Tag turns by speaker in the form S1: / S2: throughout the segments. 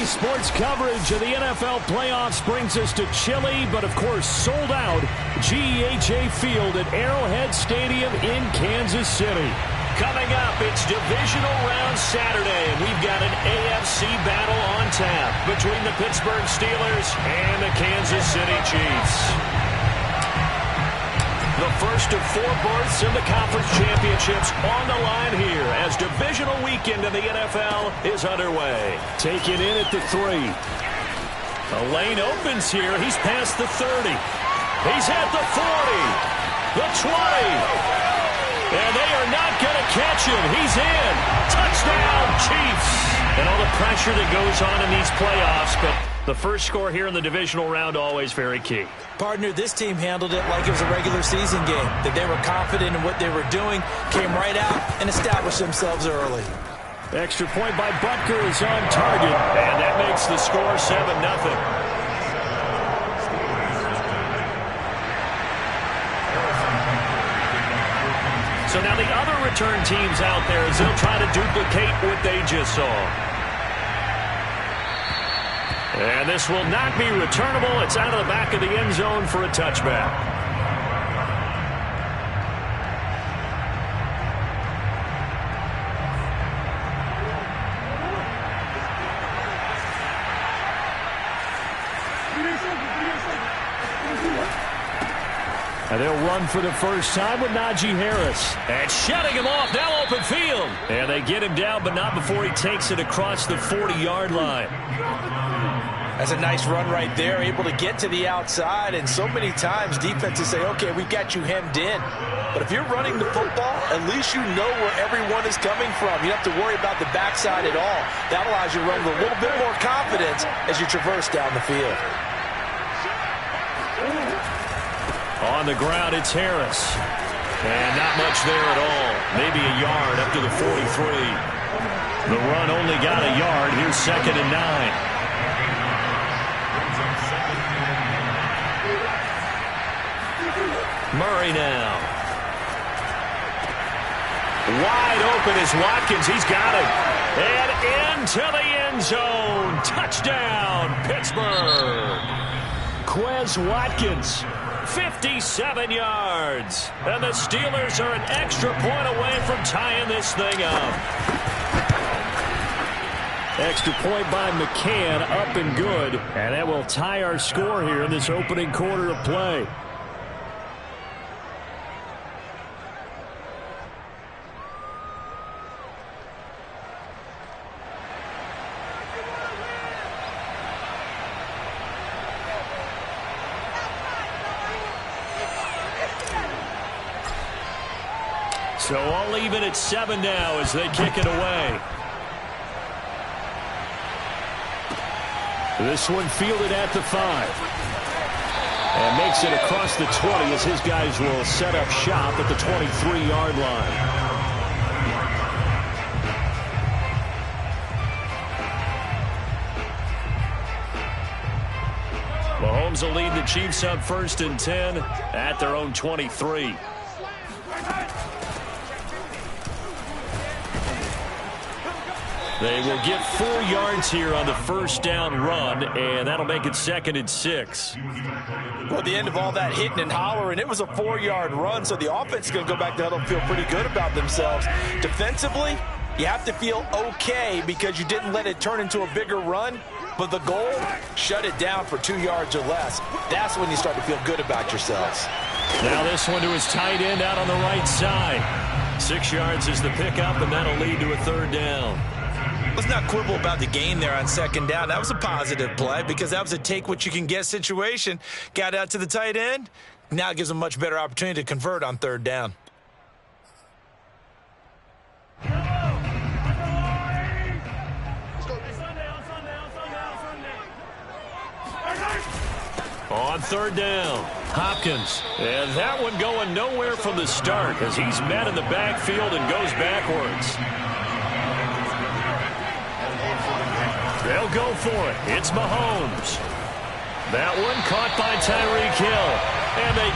S1: Sports coverage of the NFL playoffs brings us to chilly, but of course sold out GEHA Field at Arrowhead Stadium in Kansas City. Coming up, it's divisional round Saturday, and we've got an AFC battle on tap between the Pittsburgh Steelers and the Kansas City Chiefs. The first of 4 berths in the conference championships on the line here as divisional weekend in the NFL is underway. Taken in at the 3. The lane opens here. He's past the 30. He's at the 40. The 20. And they are not going to catch him. He's in. Touchdown, Chiefs. And all the pressure that goes on in these playoffs, but the first score here in the divisional round always very key.
S2: Partner, this team handled it like it was a regular season game, that they were confident in what they were doing, came right out and established themselves early.
S1: Extra point by Butker is on target, and that makes the score 7-0. So now the other return teams out there as they'll try to duplicate what they just saw. And this will not be returnable. It's out of the back of the end zone for a touchback. And they'll run for the first time with Najee Harris. And shutting him off, now open field. And they get him down, but not before he takes it across the 40-yard line.
S2: That's a nice run right there, able to get to the outside. And so many times defenses say, okay, we've got you hemmed in. But if you're running the football, at least you know where everyone is coming from. You don't have to worry about the backside at all. That allows you to run with a little bit more confidence as you traverse down the field.
S1: On the ground, it's Harris. And not much there at all. Maybe a yard up to the 43. The run only got a yard. Here's 2nd and 9. Murray now. Wide open is Watkins. He's got it. And into the end zone. Touchdown, Pittsburgh. Quez Watkins. 57 yards. And the Steelers are an extra point away from tying this thing up. Extra point by McCann, up and good. And that will tie our score here in this opening quarter of play. So all even at 7 now as they kick it away. This one fielded at the 5. And makes it across the 20 as his guys will set up shop at the 23-yard line. Mahomes will lead the Chiefs up 1st and 10 at their own 23. They will get 4 yards here on the first down run, and that'll make it 2nd and 6.
S2: Well, at the end of all that hitting and hollering, it was a 4-yard run, so the offense is going to go back to huddle and feel pretty good about themselves. Defensively, you have to feel okay because you didn't let it turn into a bigger run, but the goal, shut it down for 2 yards or less. That's when you start to feel good about yourselves.
S1: Now this one to his tight end out on the right side. 6 yards is the pickup, and that'll lead to a 3rd down.
S2: Let's not quibble about the gain there on 2nd down. That was a positive play because that was a take-what-you-can-get situation. Got out to the tight end. Now it gives them a much better opportunity to convert on 3rd down.
S1: On 3rd down, Hopkins. And that one going nowhere from the start as he's met in the backfield and goes backwards. They'll go for it. It's Mahomes. That one caught by Tyreek Hill. And they...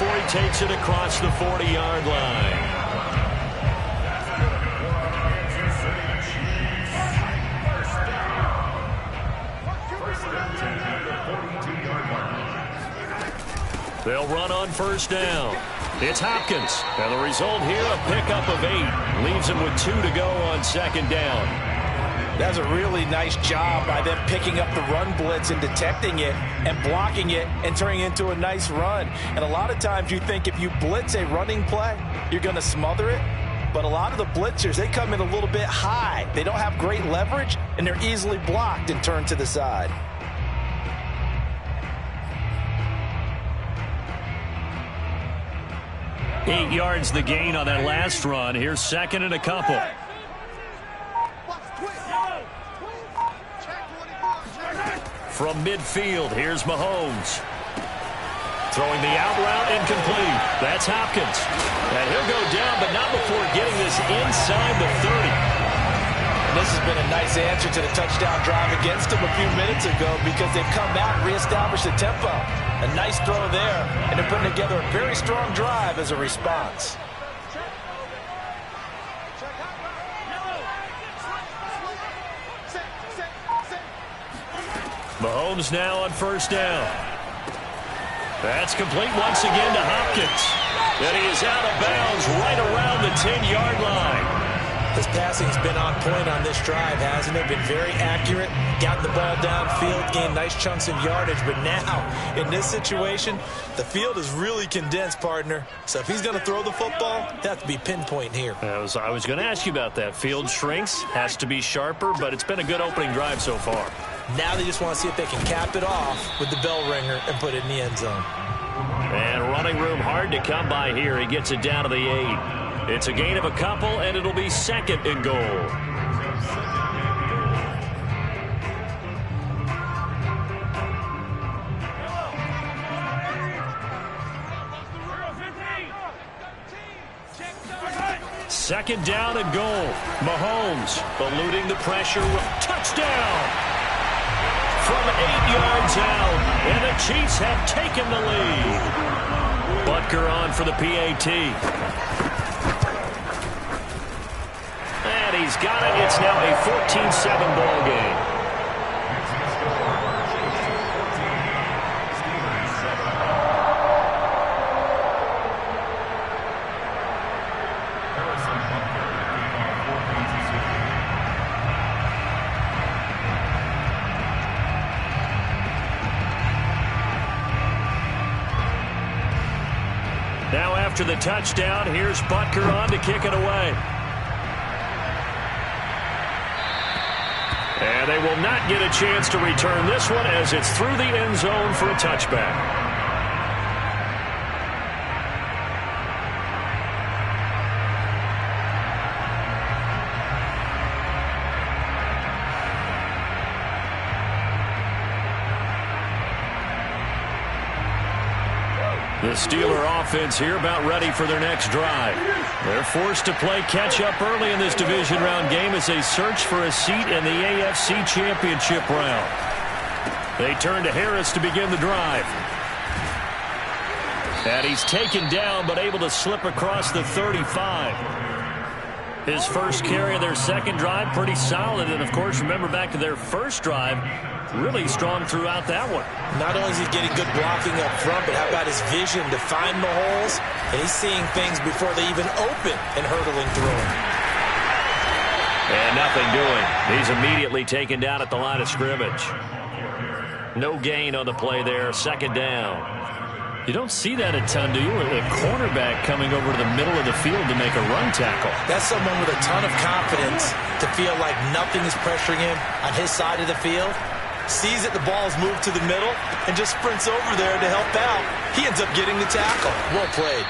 S1: before he takes it across the 40-yard line. They'll run on first down. It's Hopkins. And the result here, a pickup of 8. Leaves him with 2 to go on second down.
S2: That's a really nice job by them picking up the run blitz and detecting it and blocking it and turning it into a nice run. And a lot of times you think if you blitz a running play, you're going to smother it. But a lot of the blitzers, they come in a little bit high. They don't have great leverage, and they're easily blocked and turned to the side.
S1: Eight yards the gain on that last run. Here's second and a couple. From midfield, here's Mahomes. Throwing the out route, incomplete. That's Hopkins. And he'll go down, but not before getting this inside the 30.
S2: And this has been a nice answer to the touchdown drive against them a few minutes ago because they've come out and reestablished the tempo. A nice throw there, and they're putting together a very strong drive as a response.
S1: Mahomes now on first down. That's complete once again to Hopkins. And he is out of bounds right around the 10-yard line.
S2: His passing's been on point on this drive, hasn't it? Been very accurate, gotten the ball downfield, gained nice chunks of yardage. But now, in this situation, the field is really condensed, partner. So if he's going to throw the football, it has to be pinpoint here.
S1: I was going to ask you about that. Field shrinks, has to be sharper, but it's been a good opening drive so far.
S2: Now they just want to see if they can cap it off with the bell ringer and put it in the end zone.
S1: And running room hard to come by here. He gets it down to the 8. It's a gain of a couple, and it'll be second and goal. Second down and goal. Mahomes eluding the pressure. Touchdown! From 8 yards out, and the Chiefs have taken the lead. Butker on for the PAT. And he's got it. It's now a 14-7 ball game. Now after the touchdown, here's Butker on to kick it away. And they will not get a chance to return this one as it's through the end zone for a touchback. The Steeler offense here about ready for their next drive. They're forced to play catch-up early in this division round game as they search for a seat in the AFC Championship round. They turn to Harris to begin the drive. And he's taken down but able to slip across the 35. His first carry of their second drive, pretty solid. And, of course, remember back to their first drive, really strong throughout that one.
S2: Not only is he getting good blocking up front, but how about his vision to find the holes? And he's seeing things before they even open and hurdling through them.
S1: And nothing doing. He's immediately taken down at the line of scrimmage. No gain on the play there. Second down. You don't see that a ton, do you? A cornerback coming over to the middle of the field to make a run tackle.
S2: That's someone with a ton of confidence to feel like nothing is pressuring him on his side of the field. Sees that the ball is moved to the middle and just sprints over there to help out. He ends up getting the tackle. Well played.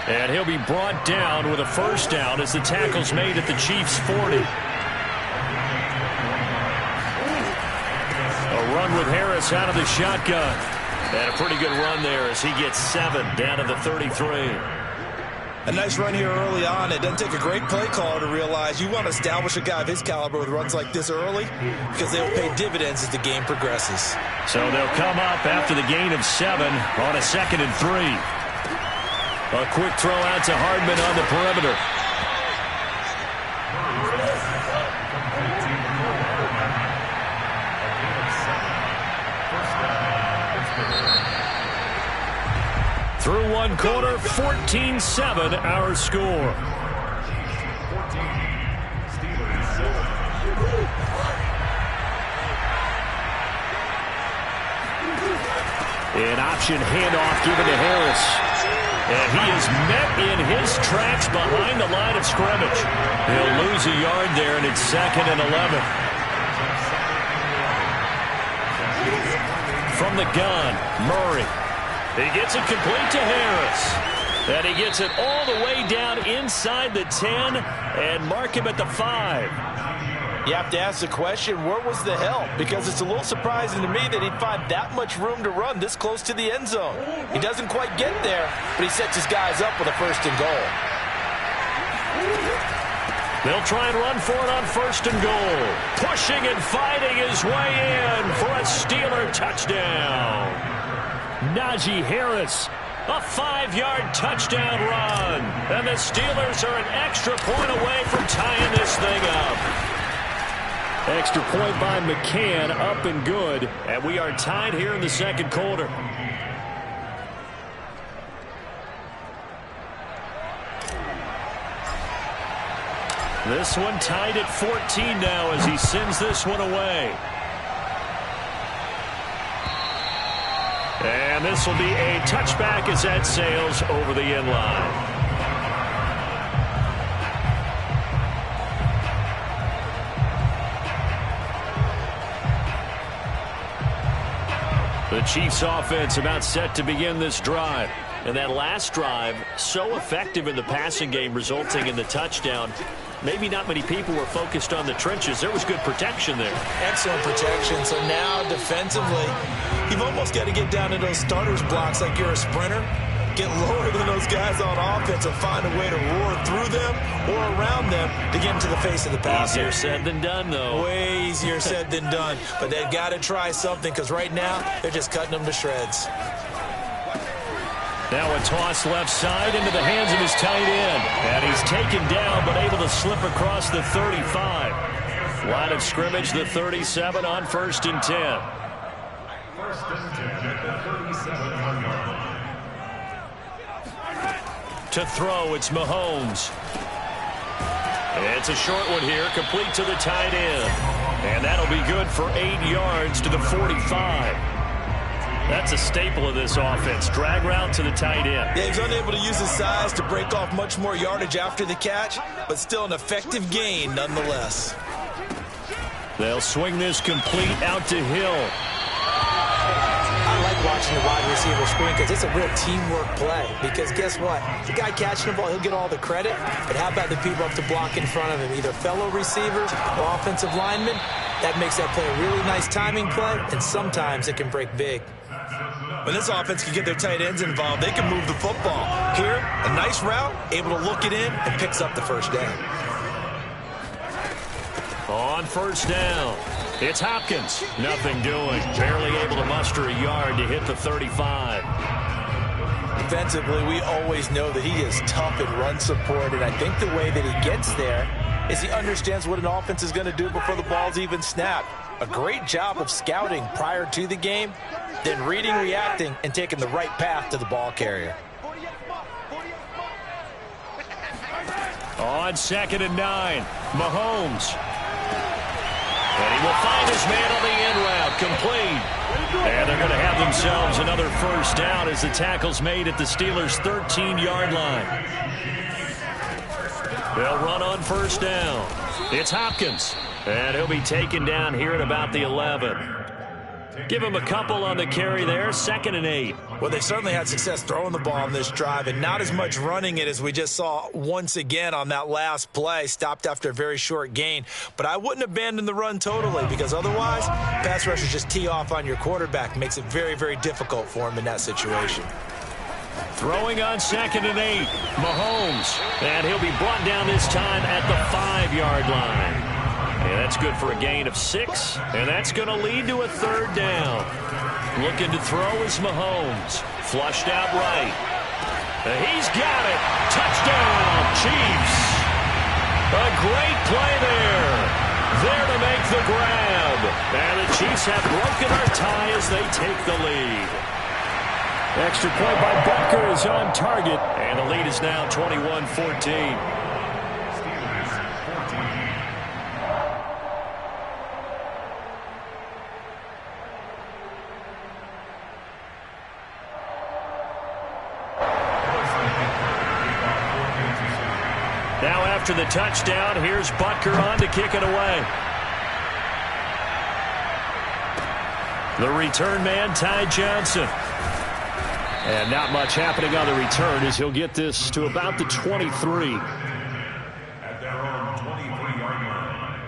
S1: And he'll be brought down with a first down as the tackle's made at the Chiefs' 40. A run with Harris out of the shotgun. And a pretty good run there as he gets 7 down to the 33.
S2: A nice run here early on. It doesn't take a great play caller to realize you want to establish a guy of his caliber with runs like this early because they'll pay dividends as the game progresses.
S1: So they'll come up after the gain of 7 on a 2nd and 3. A quick throw out to Hardman on the perimeter. Through one quarter, 14-7 our score. An option handoff given to Harris. And he is met in his tracks behind the line of scrimmage. He'll lose a yard there, and it's 2nd and 11. From the gun, Murray. He gets it complete to Harris. And he gets it all the way down inside the 10 and mark him at the 5.
S2: You have to ask the question, where was the help? Because it's a little surprising to me that he'd find that much room to run this close to the end zone. He doesn't quite get there, but he sets his guys up with a 1st and goal.
S1: They'll try and run for it on 1st and goal. Pushing and fighting his way in for a Steeler touchdown. Najee Harris, a 5-yard touchdown run. And the Steelers are an extra point away from tying this thing up. Extra point by McCann, up and good. And we are tied here in the 2nd quarter. This one tied at 14 now as he sends this one away. And this will be a touchback as that sails over the end line. The Chiefs offense about set to begin this drive. And that last drive, so effective in the passing game, resulting in the touchdown. Maybe not many people were focused on the trenches. There was good protection there.
S2: Excellent protection. So now defensively, you've almost got to get down to those starters blocks like you're a sprinter. Get lower than those guys on offense and find a way to roar through them or around them to get into the face of the passer.
S1: Easier said than done, though.
S2: Way easier said than done. But they've got to try something because right now they're just cutting them to shreds.
S1: Now a toss left side into the hands of his tight end. And he's taken down but able to slip across the 35. Line of scrimmage, the 37 on 1st and 10.
S3: 1st and 10 at the 37-yard line.
S1: To throw, it's Mahomes. It's a short one here, complete to the tight end. And that'll be good for 8 yards to the 45. That's a staple of this offense. Drag route to the tight end.
S2: Yeah, he's unable to use his size to break off much more yardage after the catch, but still an effective gain nonetheless.
S1: They'll swing this complete out to Hill.
S4: I like watching the wide receiver screen because it's a real teamwork play. Because guess what? The guy catching the ball, he'll get all the credit. But how about the people up to block in front of him? Either fellow receivers or offensive linemen. That makes that play a really nice timing play, and sometimes it can break big.
S2: When this offense can get their tight ends involved, they can move the football. Here, a nice route, able to look it in, and picks up the 1st down.
S1: On 1st down, it's Hopkins. Nothing doing. Barely able to muster a yard to hit the 35.
S2: Defensively, we always know that he is tough in run support, and I think the way that he gets there is he understands what an offense is going to do before the ball's even snapped. A great job of scouting prior to the game, then reading, reacting, and taking the right path to the ball carrier.
S1: On 2nd and 9, Mahomes. And he will find his man on the end route, complete. And they're going to have themselves another 1st down as the tackle's made at the Steelers' 13-yard line. They'll run on 1st down. It's Hopkins. And he'll be taken down here at about the 11. Give him a couple on the carry there, 2nd and 8.
S2: Well, they certainly had success throwing the ball on this drive and not as much running it as we just saw once again on that last play, stopped after a very short gain. But I wouldn't abandon the run totally because otherwise, pass rushers just tee off on your quarterback. Makes it very, very difficult for him in that situation.
S1: Throwing on 2nd and 8, Mahomes. And he'll be brought down this time at the 5-yard line. And that's good for a gain of 6, and that's going to lead to a 3rd down. Looking to throw is Mahomes. Flushed out right. He's got it. Touchdown, Chiefs. A great play there. There to make the grab. And the Chiefs have broken our tie as they take the lead. Extra point by Butker is on target. And the lead is now 21-14. Now after the touchdown, here's Butker on to kick it away. The return man, Ty Johnson. And not much happening on the return as he'll get this to about the 23.
S3: At their own 23-yard line.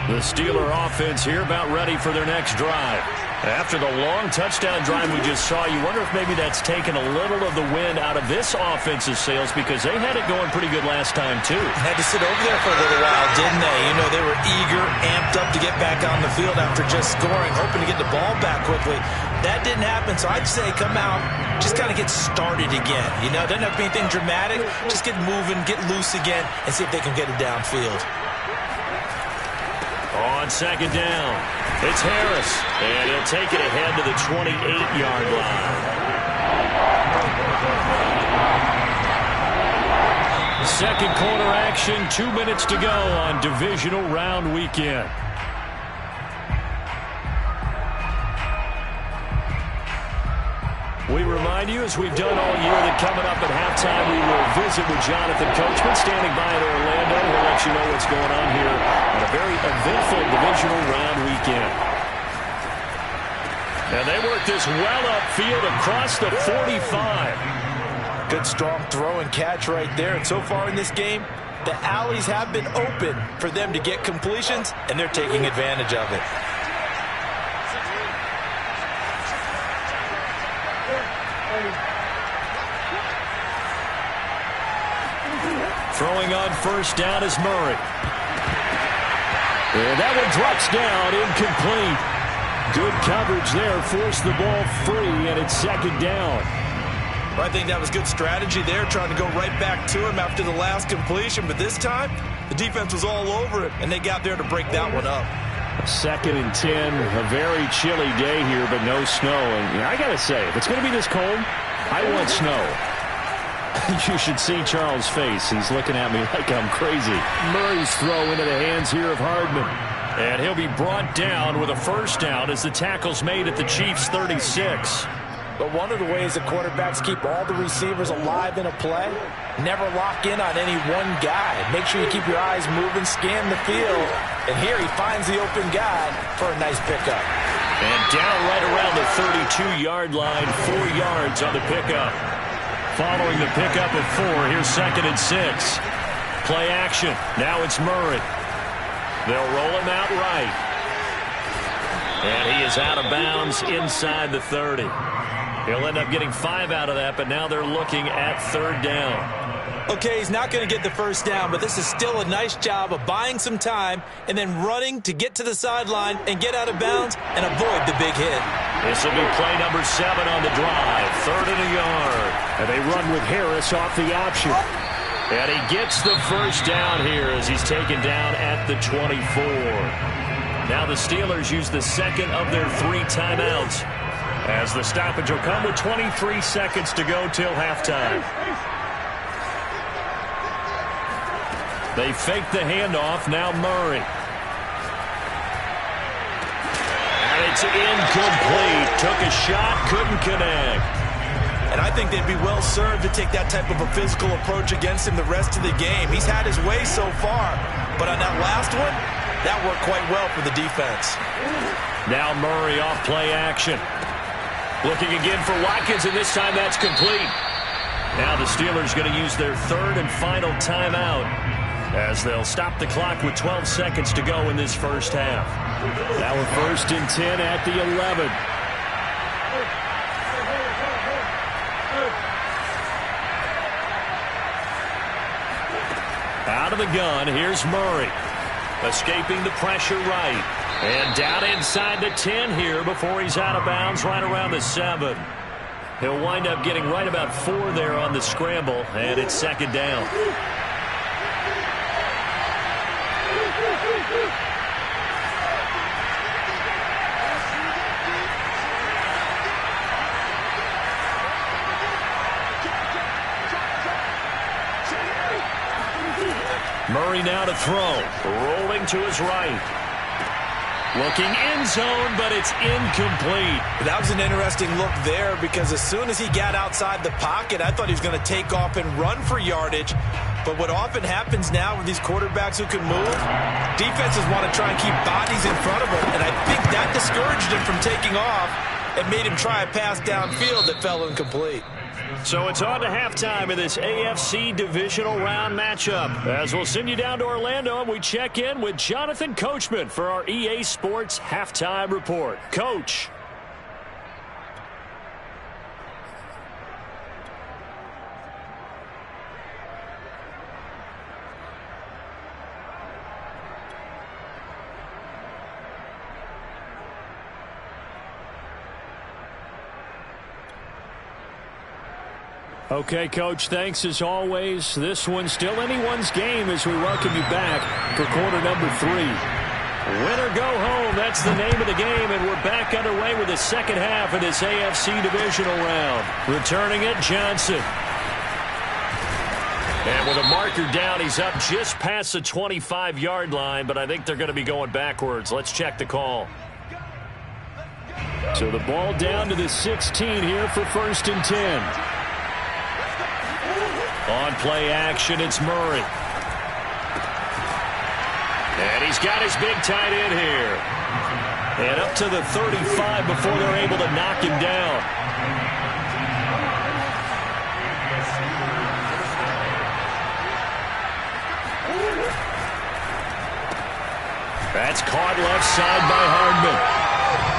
S1: The Steeler offense here about ready for their next drive. After the long touchdown drive we just saw, you wonder if maybe that's taken a little of the wind out of this offense's sails because they had it going pretty good last time too.
S2: Had to sit over there for a little while, didn't they? You know, they were eager, amped up to get back on the field after just scoring, hoping to get the ball back quickly. That didn't happen, so I'd say come out, just kind of get started again. You know, doesn't have to be anything dramatic. Just get moving, get loose again, and see if they can get it downfield.
S1: On second down, it's Harris, and he'll take it ahead to the 28-yard line. Second quarter action, 2 minutes to go on divisional round weekend. We remind you, as we've done all year, that coming up at halftime, we will visit with Jonathan Coachman, standing by in Orlando. We'll let you know what's going on here on a very eventful divisional round weekend. And they work this well upfield across the 45.
S2: Good strong throw and catch right there. And so far in this game, the alleys have been open for them to get completions, and they're taking advantage of it.
S1: Throwing on first down is Murray. And that one drops down, incomplete. Good coverage there, forced the ball free, and it's second down.
S2: I think that was good strategy there, trying to go right back to him after the last completion. But this time, the defense was all over it, and they got there to break that one up.
S1: Second and 10, a very chilly day here, but no snow. And I got to say, if it's going to be this cold, I want snow. You should see Charles' face. He's looking at me like I'm crazy. Murray's throw into the hands here of Hardman. And he'll be brought down with a first down as the tackle's made at the Chiefs' 36.
S2: But one of the ways that quarterbacks keep all the receivers alive in a play, never lock in on any one guy. Make sure you keep your eyes moving, scan the field. And here he finds the open guy for a nice pickup.
S1: And down right around the 32-yard line, 4 yards on the pickup. Following the pickup of 4, here's second and 6. Play action. Now it's Murray. They'll roll him out right. And he is out of bounds inside the 30. He'll end up getting 5 out of that, but now they're looking at third down.
S2: Okay, he's not going to get the first down, but this is still a nice job of buying some time and then running to get to the sideline and get out of bounds and avoid the big hit.
S1: This will be play number 7 on the drive. 3rd and a yard. And they run with Harris off the option. And he gets the first down here as he's taken down at the 24. Now the Steelers use the second of their 3 timeouts, as the stoppage will come with 23 seconds to go till halftime. They fake the handoff. Now Murray. And it's incomplete. Took a shot, couldn't connect.
S2: And I think they'd be well served to take that type of a physical approach against him the rest of the game. He's had his way so far, but on that last one, that worked quite well for the defense.
S1: Now Murray off play action. Looking again for Watkins, and this time that's complete. Now the Steelers going to use their 3rd and final timeout, as they'll stop the clock with 12 seconds to go in this first half. Now we're 1st and 10 at the 11. Out of the gun, here's Murray. Escaping the pressure right. And down inside the 10 here before he's out of bounds right around the 7. He'll wind up getting right about 4 there on the scramble, and it's second down. Murray now to throw. Rolling to his right. Looking end zone, but it's incomplete.
S2: That was an interesting look there because as soon as he got outside the pocket, I thought he was going to take off and run for yardage. But what often happens now with these quarterbacks who can move, defenses want to try and keep bodies in front of them, and I think that discouraged him from taking off and made him try a pass downfield that fell incomplete.
S1: So it's on to halftime in this AFC divisional round matchup. As we'll send you down to Orlando, and we check in with Jonathan Coachman for our EA Sports Halftime Report. Coach. Okay, Coach, thanks as always. This one's still anyone's game as we welcome you back for quarter number 3. Win or go home, that's the name of the game, and we're back underway with the second half of this AFC divisional round. Returning it, Johnson. And with a marker down, he's up just past the 25-yard line, but I think they're going to be going backwards. Let's check the call. So the ball down to the 16 here for 1st and 10. On play action, it's Murray. And he's got his big tight end here. And up to the 35 before they're able to knock him down. That's caught left side by Hardman.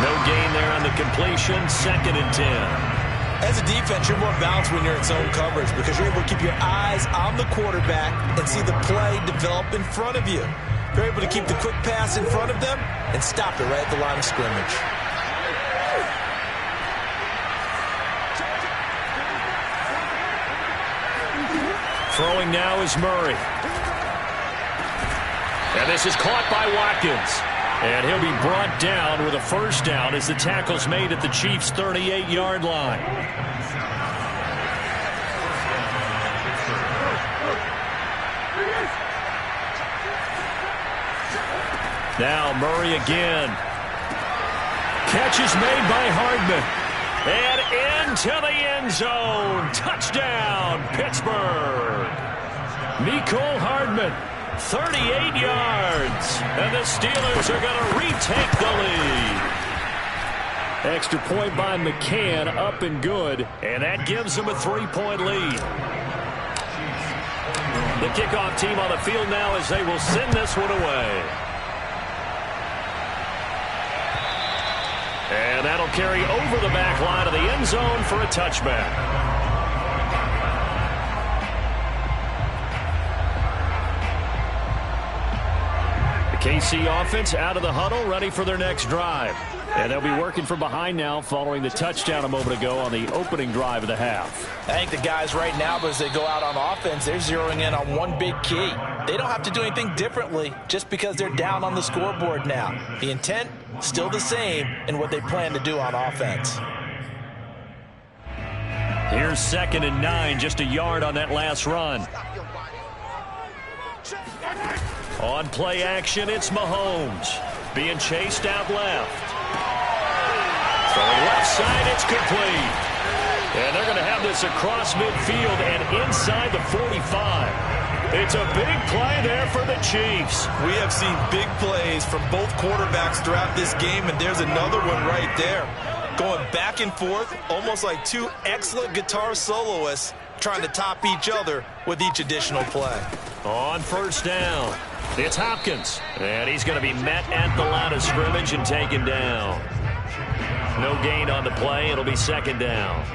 S1: No gain there on the completion. 2nd and 10.
S2: As a defense, you're more balanced when you're in zone coverage because you're able to keep your eyes on the quarterback and see the play develop in front of you. You're able to keep the quick pass in front of them and stop it right at the line of scrimmage.
S1: Throwing now is Murray. And this is caught by Watkins. And he'll be brought down with a first down as the tackle's made at the Chiefs' 38-yard line. Now Murray again. Catch is made by Hardman. And into the end zone. Touchdown, Pittsburgh. Mecole Hardman. 38 yards, and the Steelers are going to retake the lead. Extra point by McCann, up and good, and that gives them a 3-point lead. The kickoff team on the field now as they will send this one away. And that'll carry over the back line of the end zone for a touchback. KC offense out of the huddle, ready for their next drive. And they'll be working from behind now following the touchdown a moment ago on the opening drive of the half.
S2: I think the guys right now, as they go out on offense, they're zeroing in on one big key. They don't have to do anything differently just because they're down on the scoreboard now. The intent, still the same in what they plan to do on offense.
S1: Here's 2nd and 9, just a yard on that last run. On play action, it's Mahomes. Being chased out left. Throwing left side, it's complete. And they're going to have this across midfield and inside the 45. It's a big play there for the Chiefs.
S2: We have seen big plays from both quarterbacks throughout this game, and there's another one right there. Going back and forth, almost like two excellent guitar soloists trying to top each other with each additional play.
S1: On first down, it's Hopkins. And he's going to be met at the line of scrimmage and taken down. No gain on the play. It'll be second down.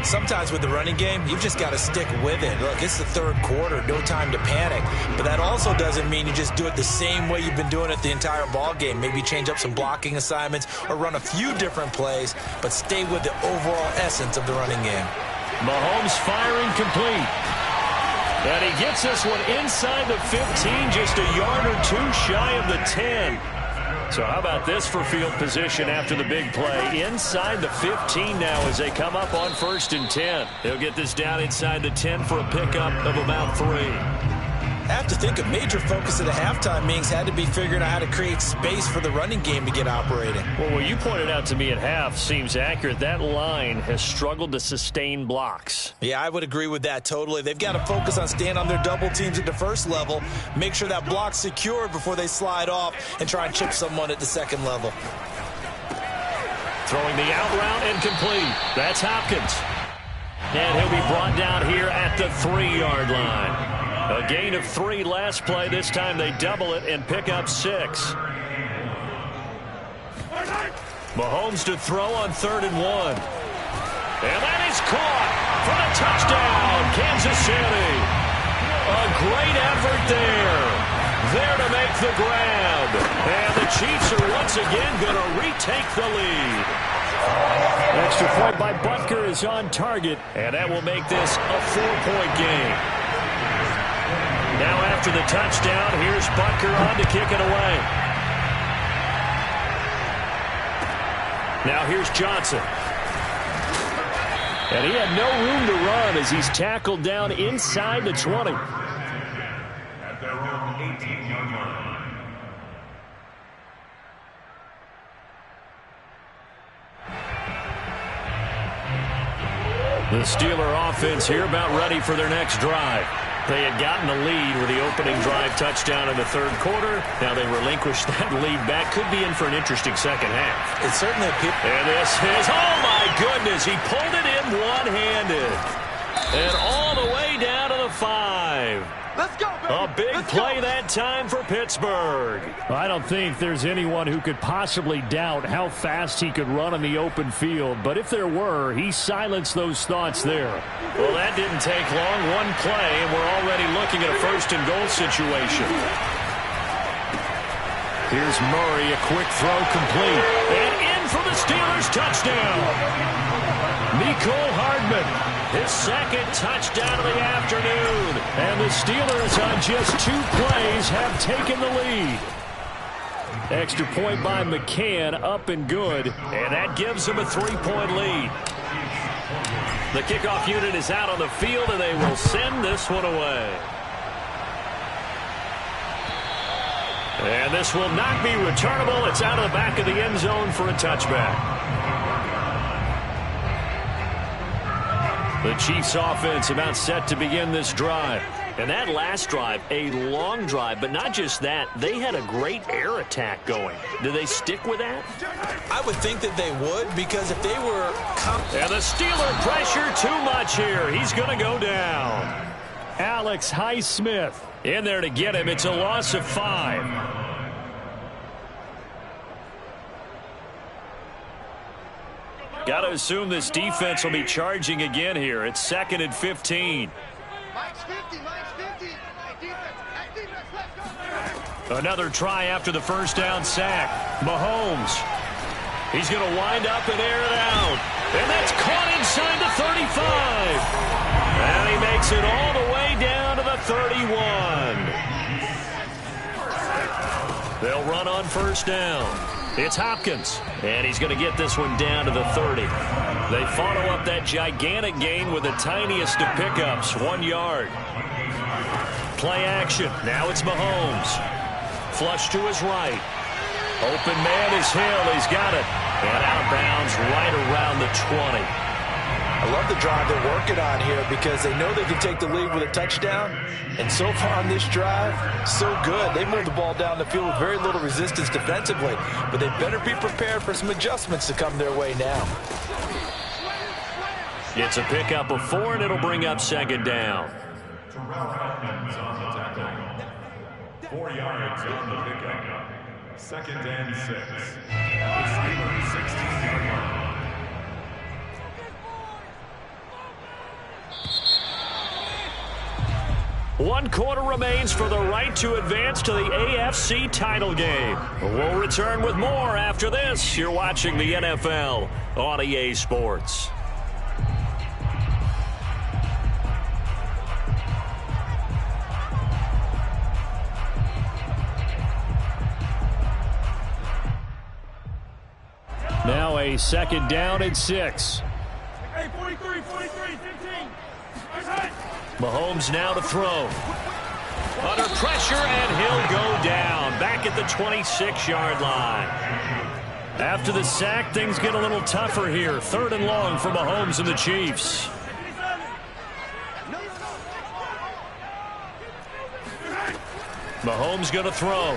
S2: Sometimes with the running game, you've just got to stick with it. Look, it's the third quarter, no time to panic. But that also doesn't mean you just do it the same way you've been doing it the entire ball game. Maybe change up some blocking assignments or run a few different plays, but stay with the overall essence of the running game.
S1: Mahomes firing complete. And he gets this one inside the 15, just a yard or two shy of the 10. So how about this for field position after the big play? Inside the 15 now as they come up on 1st and 10. They'll get this down inside the 10 for a pickup of about 3.
S2: I have to think a major focus at the halftime meetings had to be figuring out how to create space for the running game to get operating.
S1: Well, what you pointed out to me at half seems accurate. That line has struggled to sustain blocks.
S2: Yeah, I would agree with that totally. They've got to focus on staying on their double teams at the first level, make sure that block's secured before they slide off and try and chip someone at the second level.
S1: Throwing the out route and complete. That's Hopkins. And he'll be brought down here at the 3-yard line. A gain of 3 last play. This time they double it and pick up 6. Mahomes to throw on 3rd and 1. And that is caught for the touchdown, Kansas City. A great effort there. There to make the grab. And the Chiefs are once again going to retake the lead. Extra point by Butker is on target, and that will make this a 4-point game. Now after the touchdown, here's Butker on to kick it away. Now here's Johnson. And he had no room to run as he's tackled down inside the 20.
S3: At their own 18-yard line.
S1: The Steeler offense here about ready for their next drive. They had gotten the lead with the opening drive touchdown in the 3rd quarter. Now they relinquished that lead back. Could be in for an interesting second half.
S2: It certainly appears.
S1: And this is, oh my goodness, he pulled it in one-handed. And all the way down to the 5.
S5: Let's go, baby.
S1: A big play that time for Pittsburgh.
S6: I don't think there's anyone who could possibly doubt how fast he could run in the open field. But if there were, he silenced those thoughts there.
S1: Well, that didn't take long. One play, and we're already looking at a 1st and goal situation. Here's Murray, a quick throw complete. And in for the Steelers touchdown. Mecole Hardman, his 2nd touchdown of the afternoon. And the Steelers on just 2 plays have taken the lead. Extra point by McCann, up and good. And that gives them a 3-point lead. The kickoff unit is out on the field, and they will send this one away. And this will not be returnable. It's out of the back of the end zone for a touchback. The Chiefs offense about set to begin this drive. And that last drive, a long drive, but not just that, they had a great air attack going. Do they stick with that?
S2: I would think that they would, because if they were...
S1: And the Steeler pressure too much here. He's going to go down.
S6: Alex Highsmith
S1: in there to get him. It's a loss of 5. Got to assume this defense will be charging again here. It's 2nd and 15.
S5: Mike's 50, Mike's 50. Hey, defense, let's go.
S1: Another try after the 1st down sack. Mahomes. He's going to wind up and air it out. And that's caught inside the 35. And he makes it all the way down to the 31. They'll run on 1st down. It's Hopkins, and he's going to get this one down to the 30. They follow up that gigantic gain with the tiniest of pickups, 1 yard. Play action. Now it's Mahomes. Flush to his right. Open man is Hill. He's got it. And out of bounds right around the 20.
S2: I love the drive they're working on here because they know they can take the lead with a touchdown. And so far on this drive, so good. They moved the ball down the field with very little resistance defensively. But they better be prepared for some adjustments to come their way now.
S1: It's a pickup of 4, and it'll bring up 2nd down.
S3: 4 yards on the pickup. 2nd and 6. The Steelers 16-yard line.
S1: 1 quarter remains for the right to advance to the AFC title game. We'll return with more after this. You're watching the NFL on EA Sports.
S6: Now a 2nd down and 6.
S3: Hey, 43, 15.
S1: Mahomes now to throw. Under pressure, and he'll go down. Back at the 26-yard line. After the sack, things get a little tougher here. 3rd and long for Mahomes and the Chiefs. Mahomes going to throw.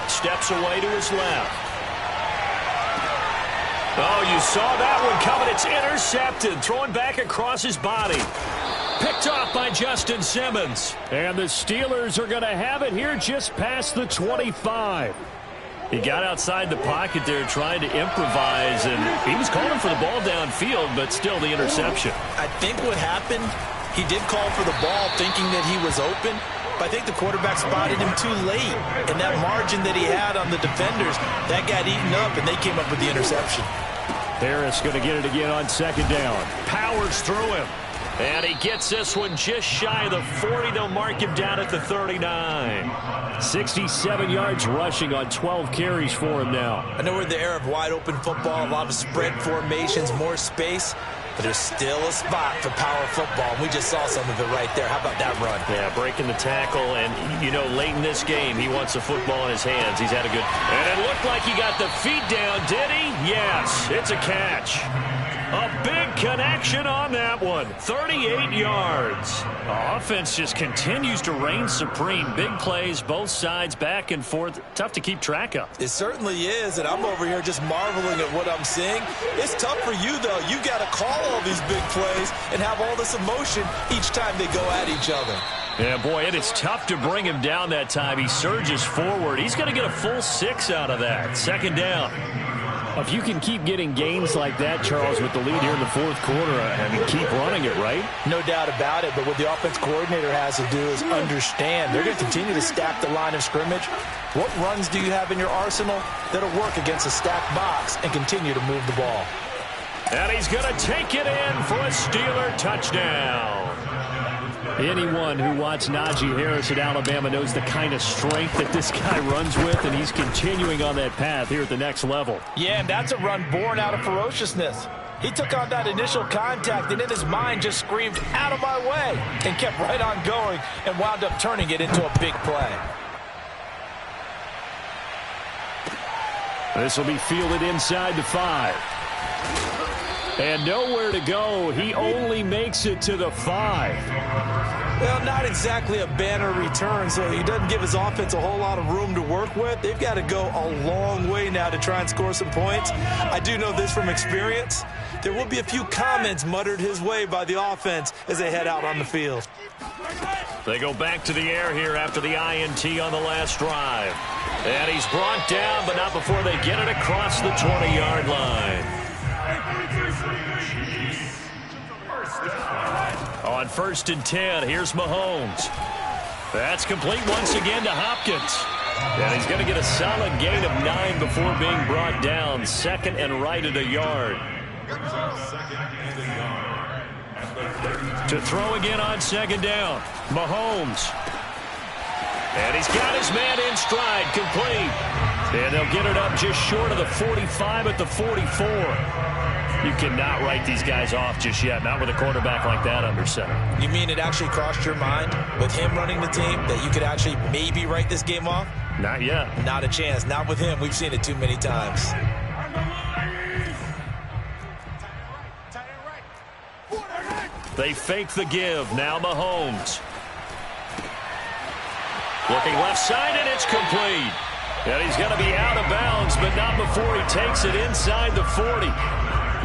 S1: Steps away to his left. Oh, you saw that one coming. It's intercepted. Throwing back across his body. Picked off by Justin Simmons.
S6: And the Steelers are going to have it here just past the 25. He got outside the pocket there trying to improvise, and he was calling for the ball downfield, but still the interception.
S2: I think what happened, he did call for the ball thinking that he was open, but I think the quarterback spotted him too late. And that margin that he had on the defenders, that got eaten up, and they came up with the interception.
S6: Harris going to get it again on 2nd down.
S1: Powers through him. And he gets this one just shy of the 40. They'll mark him down at the 39.
S6: 67 yards rushing on 12 carries for him now.
S2: I know we're in the era of wide open football, a lot of spread formations, more space. But there's still a spot for power football. And we just saw some of it right there. How about that run?
S1: Yeah, breaking the tackle. And, you know, late in this game, he wants the football in his hands. He's had a good... And it looked like he got the feet down, did he? Yes, it's a catch. A big connection on that one. 38 yards. Offense just continues to reign supreme. Big plays, both sides, back and forth. Tough to keep track of.
S2: It certainly is, and I'm over here just marveling at what I'm seeing. It's tough for you, though. You got to call all these big plays and have all this emotion each time they go at each other.
S1: Yeah, boy, it is tough to bring him down that time. He surges forward. He's going to get a full 6 out of that. 2nd down.
S6: If you can keep getting gains like that, Charles, with the lead here in the 4th quarter, I mean, keep running it, right?
S2: No doubt about it, but what the offense coordinator has to do is understand they're going to continue to stack the line of scrimmage. What runs do you have in your arsenal that'll work against a stacked box and continue to move the ball?
S1: And he's going to take it in for a Steeler touchdown.
S6: Anyone who watched Najee Harris at Alabama knows the kind of strength that this guy runs with, and he's continuing on that path here at the next level.
S2: Yeah, and that's a run born out of ferociousness. He took on that initial contact, and in his mind just screamed, "Out of my way," and kept right on going and wound up turning it into a big play.
S6: This will be fielded inside the 5. And nowhere to go. He only makes it to the 5.
S2: Well, not exactly a banner return, so he doesn't give his offense a whole lot of room to work with. They've got to go a long way now to try and score some points. I do know this from experience. There will be a few comments muttered his way by the offense as they head out on the field.
S1: They go back to the air here after the INT on the last drive. And he's brought down, but not before they get it across the 20-yard line. On 1st and 10, here's Mahomes. That's complete once again to Hopkins. And he's going to get a solid gain of 9 before being brought down. 2nd and right at a yard. To throw again on 2nd down. Mahomes. And he's got his man in stride, complete. And they'll get it up just short of the 45 at the 44. You cannot write these guys off just yet, not with a quarterback like that under center.
S2: You mean it actually crossed your mind with him running the team that you could actually maybe write this game off?
S1: Not yet.
S2: Not a chance. Not with him. We've seen it too many times.
S1: They fake the give. Now Mahomes. Looking left side, and it's complete. And he's going to be out of bounds, but not before he takes it inside the 40.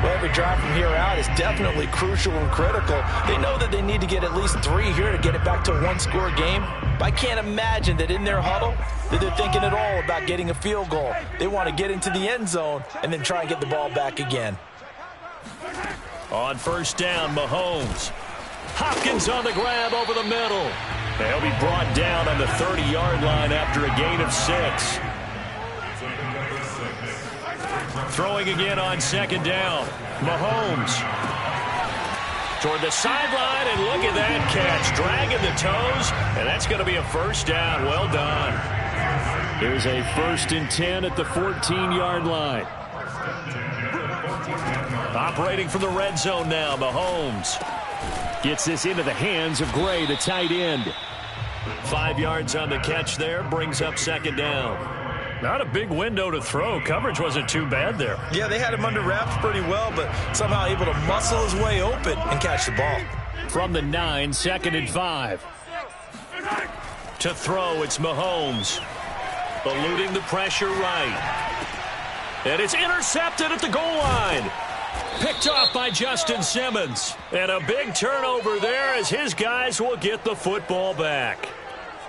S2: Well, every drive from here out is definitely crucial and critical. They know that they need to get at least 3 here to get it back to a 1-score game. But I can't imagine that in their huddle that they're thinking at all about getting a field goal. They want to get into the end zone and then try and get the ball back again.
S1: On 1st down, Mahomes. Hopkins on the grab over the middle. They'll be brought down on the 30-yard line after a gain of 6. Throwing again on second down. Mahomes toward the sideline, and look at that catch. Dragging the toes, and that's going to be a first down. Well done. Here's a 1st and 10 at the 14-yard line. Operating from the red zone now, Mahomes gets this into the hands of Gray, the tight end. 5 yards on the catch there, brings up second down. Not a big window to throw. Coverage wasn't too bad there.
S2: Yeah, they had him under wraps pretty well, but somehow able to muscle his way open and catch the ball.
S1: From the 9, 2nd and 5. To throw, it's Mahomes. Eluding the pressure right. And it's intercepted at the goal line. Picked off by Justin Simmons. And a big turnover there as his guys will get the football back.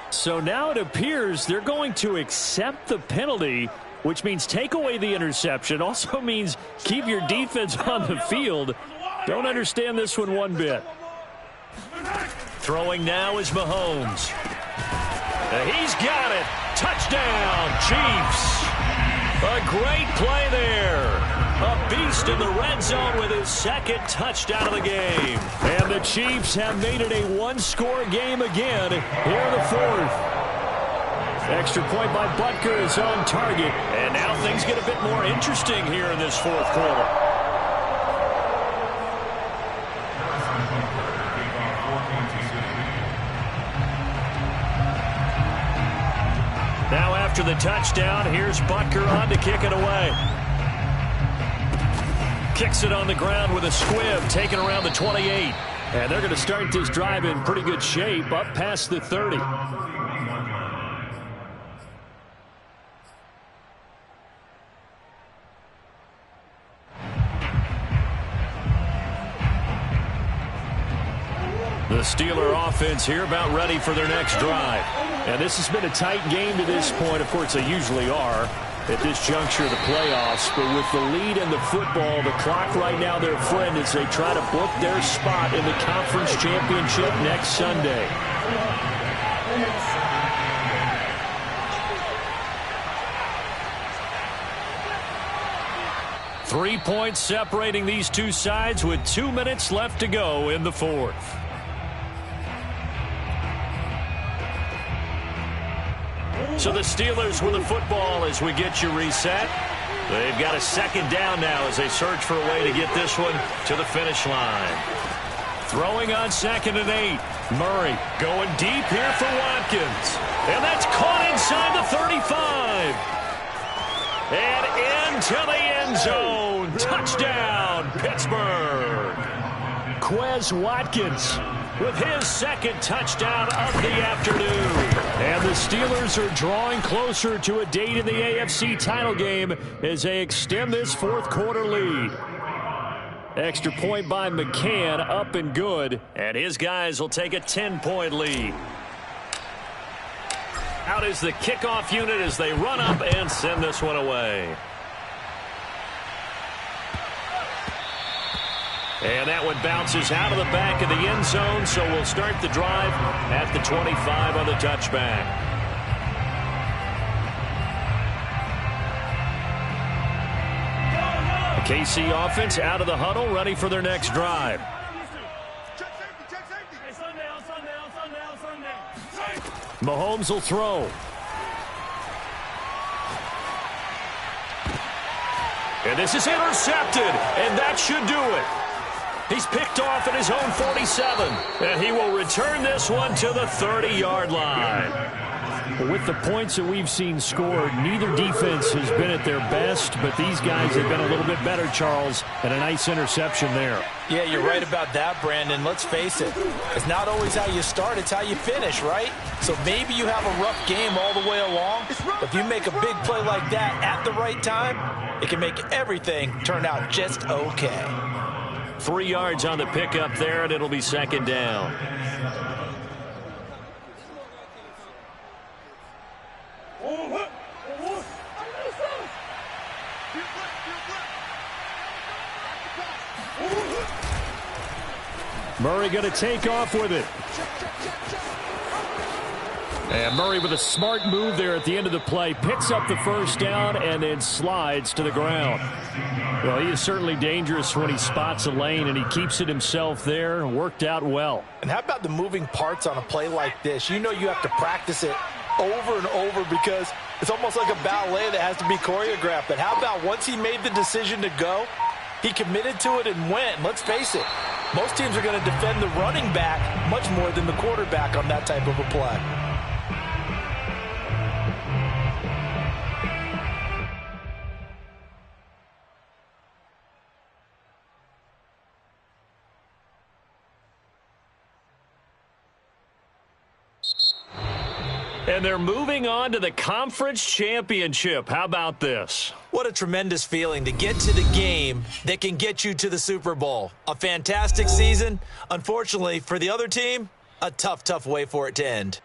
S1: So now it appears they're going to accept the penalty, which means take away the interception. Also means keep your defense on the field. Don't understand this one bit. Throwing now is Mahomes. He's got it. Touchdown, Chiefs. A great play there. A beast in the red zone with his 2nd touchdown of the game. And the Chiefs have made it a one-score game again here in the 4th. Extra point by Butker is on target. And now things get a bit more interesting here in this 4th quarter. Now after the touchdown, here's Butker on to kick it away. Kicks it on the ground with a squib, taken around the 28. And they're going to start this drive in pretty good shape, up past the 30. The Steeler offense here about ready for their next drive. And this has been a tight game to this point. Of course, they usually are at this juncture of the playoffs. But with the lead in the football, the clock right now their friend as they try to book their spot in the conference championship next Sunday. Three points separating these two sides with 2 minutes left to go in the 4th. So the Steelers with the football as we get you reset. They've got a 2nd down now as they search for a way to get this one to the finish line. Throwing on 2nd and 8. Murray going deep here for Watkins. And that's caught inside the 35. And into the end zone. Touchdown, Pittsburgh. Quez Watkins with his 2nd touchdown of the afternoon. And the Steelers are drawing closer to a date in the AFC title game as they extend this 4th quarter lead. Extra point by McCann, up and good. And his guys will take a 10-point lead. Out is the kickoff unit as they run up and send this one away. And that one bounces out of the back of the end zone, so we'll start the drive at the 25 on the touchback. The KC offense out of the huddle, ready for their next drive. Mahomes will throw. And this is intercepted, and that should do it. He's picked off at his own 47, and he will return this one to the 30-yard line. With the points that we've seen scored, neither defense has been at their best, but these guys have been a little bit better, Charles, and a nice interception there.
S2: Yeah, you're right about that, Brandon. Let's face it. It's not always how you start, it's how you finish, right? So maybe you have a rough game all the way along, but if you make a big play like that at the right time, it can make everything turn out just okay.
S1: 3 yards on the pickup there, and it'll be 2nd down.
S6: Murray going to take off with it. And Murray with a smart move there at the end of the play. Picks up the first down and then slides to the ground. Well, he is certainly dangerous when he spots a lane, and he keeps it himself there. Worked out well.
S2: And how about the moving parts on a play like this? You know you have to practice it over and over because it's almost like a ballet that has to be choreographed. But how about once he made the decision to go, he committed to it and went. And let's face it, most teams are going to defend the running back much more than the quarterback on that type of a play.
S6: And they're moving on to the conference championship. How about this?
S4: What a tremendous feeling to get to the game that can get you to the Super Bowl. A fantastic season. Unfortunately, for the other team, a tough, tough way for it to end.